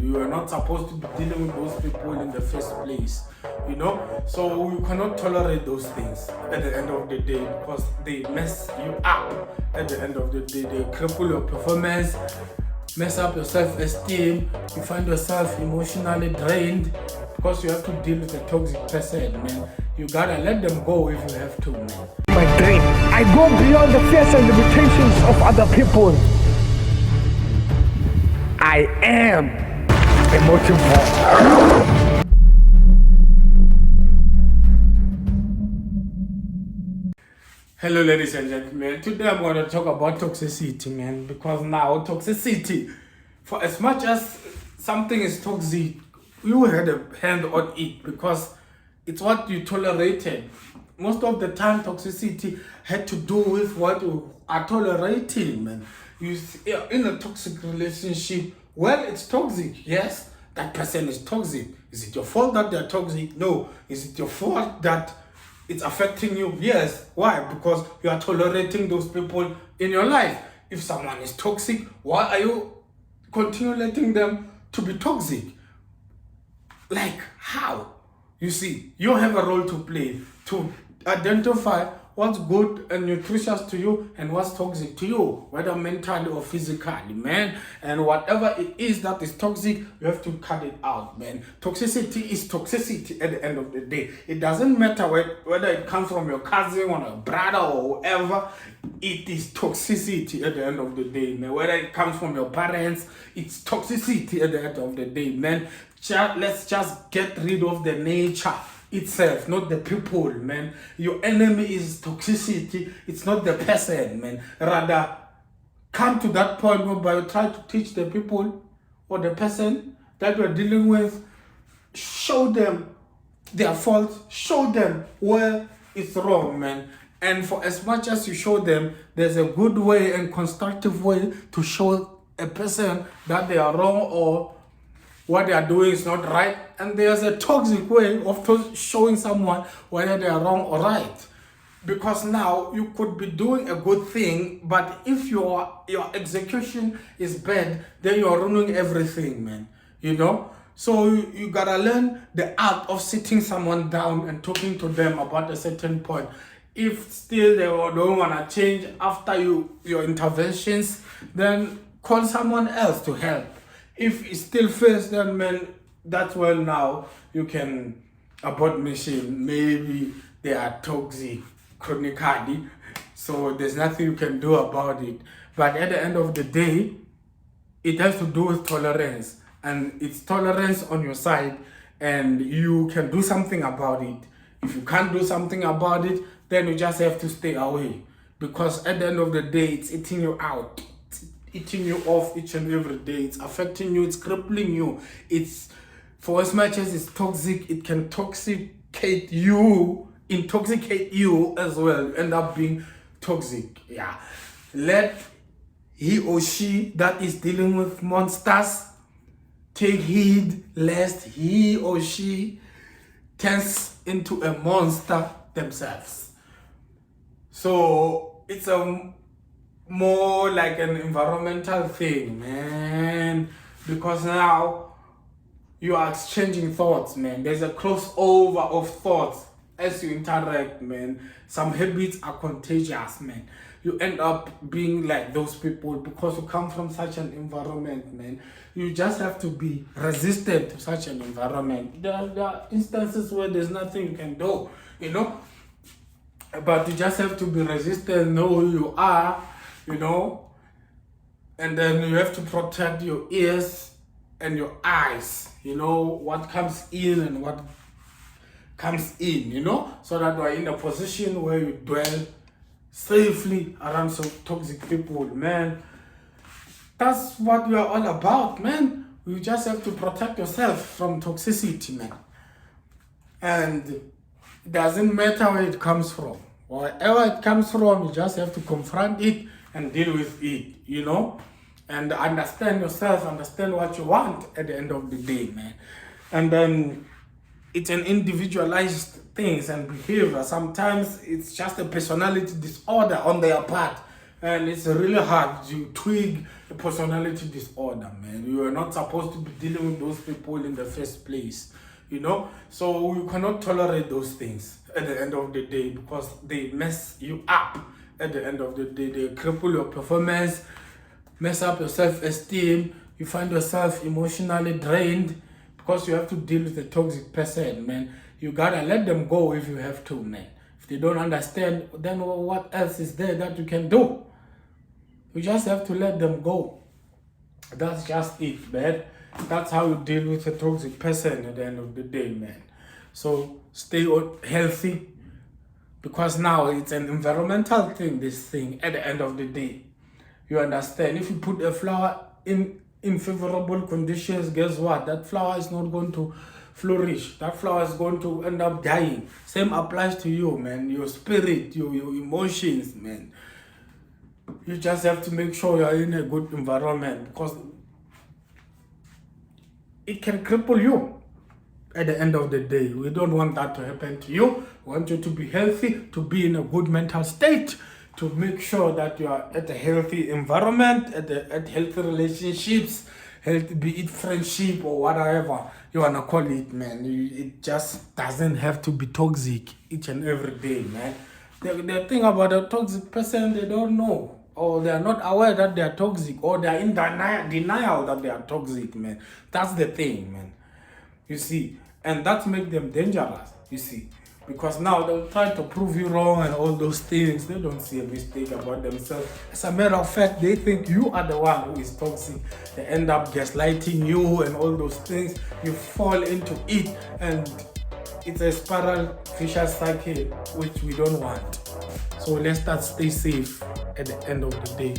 You are not supposed to be dealing with those people in the first place, you know. So you cannot tolerate those things at the end of the day, because they mess you up. At the end of the day, they cripple your performance, mess up your self-esteem. You find yourself emotionally drained because you have to deal with a toxic person, man. You gotta let them go if you have to, man. My dream. I go beyond the fears and limitations of other people. I am a motivator. Hello, ladies and gentlemen. Today I'm going to talk about toxicity, man, because now toxicity, for as much as something is toxic, you had a hand on it because it's what you tolerated. Most of the time, toxicity had to do with what you are tolerating, man. You in a toxic relationship, well, it's toxic. Yes, that person is toxic. Is it your fault that they're toxic? No. Is it your fault that it's affecting you? Yes. Why? Because you are tolerating those people in your life. If someone is toxic, why are you continue letting them to be toxic? Like how? You see, you have a role to play to identify what's good and nutritious to you and what's toxic to you, whether mentally or physically, man. And whatever it is that is toxic, you have to cut it out, man. Toxicity is toxicity at the end of the day. It doesn't matter whether it comes from your cousin or a brother or whoever, it is toxicity at the end of the day, man. Whether it comes from your parents, it's toxicity at the end of the day, man. Let's just get rid of the nature itself, not the people, man. Your enemy is toxicity. It's not the person, man. Rather, come to that point where you try to teach the people or the person that you're dealing with, show them their fault, show them where it's wrong, man. And for as much as you show them, there's a good way and constructive way to show a person that they are wrong or what they are doing is not right, and there's a toxic way of showing someone whether they are wrong or right. Because now you could be doing a good thing, but if your execution is bad, then you are ruining everything, man. You know. So you gotta learn the art of sitting someone down and talking to them about a certain point. If still they don't wanna change after your interventions, then call someone else to help. If it still fails, then man, that's when now you can abort mission. Maybe they are toxic chronically, so there's nothing you can do about it. But at the end of the day, it has to do with tolerance, and it's tolerance on your side, and you can do something about it. If you can't do something about it, then you just have to stay away, because at the end of the day, it's eating you out. Eating you off each and every day. It's affecting you, it's crippling you. It's, for as much as it's toxic, it can intoxicate you as well. You end up being toxic. Yeah. Let he or she that is dealing with monsters take heed lest he or she turns into a monster themselves. So it's more like an environmental thing, man, because now you are exchanging thoughts, man. There's a crossover of thoughts as you interact, man. Some habits are contagious, man. You end up being like those people because you come from such an environment, man. You just have to be resistant to such an environment. There are instances where there's nothing you can do, you know, but you just have to be resistant, know who you are, you know, and then you have to protect your ears and your eyes, you know, what comes in and what comes in, you know, so that you are in a position where you dwell safely around some toxic people, man. That's what we are all about, man. You just have to protect yourself from toxicity, man. And it doesn't matter where it comes from. Wherever it comes from, you just have to confront it and deal with it, you know, and understand yourself, understand what you want at the end of the day, man. And then it's an individualized things and behavior. Sometimes it's just a personality disorder on their part, And it's really hard to twig a personality disorder, man. You are not supposed to be dealing with those people in the first place, you know? So you cannot tolerate those things at the end of the day because they mess you up at the end of the day. They cripple your performance, mess up your self-esteem. You find yourself emotionally drained because you have to deal with a toxic person, man. You gotta let them go if you have to, man. If they don't understand, then what else is there that you can do? You just have to let them go. That's just it, man. That's how you deal with a toxic person at the end of the day, man. So stay healthy because now it's an environmental thing, this thing, at the end of the day. You understand? If you put a flower in favorable conditions, guess what? That flower is not going to flourish. That flower is going to end up dying. Same applies to you, man. Your spirit, your emotions, man. You just have to make sure you're in a good environment because it can cripple you at the end of the day. We don't want that to happen to you. We want you to be healthy, to be in a good mental state, to make sure that you are at a healthy environment, at healthy relationships, be it friendship or whatever you want to call it, man. It just doesn't have to be toxic each and every day, man. The thing about a toxic person, they don't know, or they are not aware that they are toxic, or they are in denial that they are toxic, man. That's the thing, man. You see, and that makes them dangerous, you see, because now they'll try to prove you wrong and all those things. They don't see a mistake about themselves. As a matter of fact, they think you are the one who is toxic. They end up gaslighting you and all those things. You fall into it, and it's a spiral vicious cycle which we don't want. So let's stay safe at the end of the day.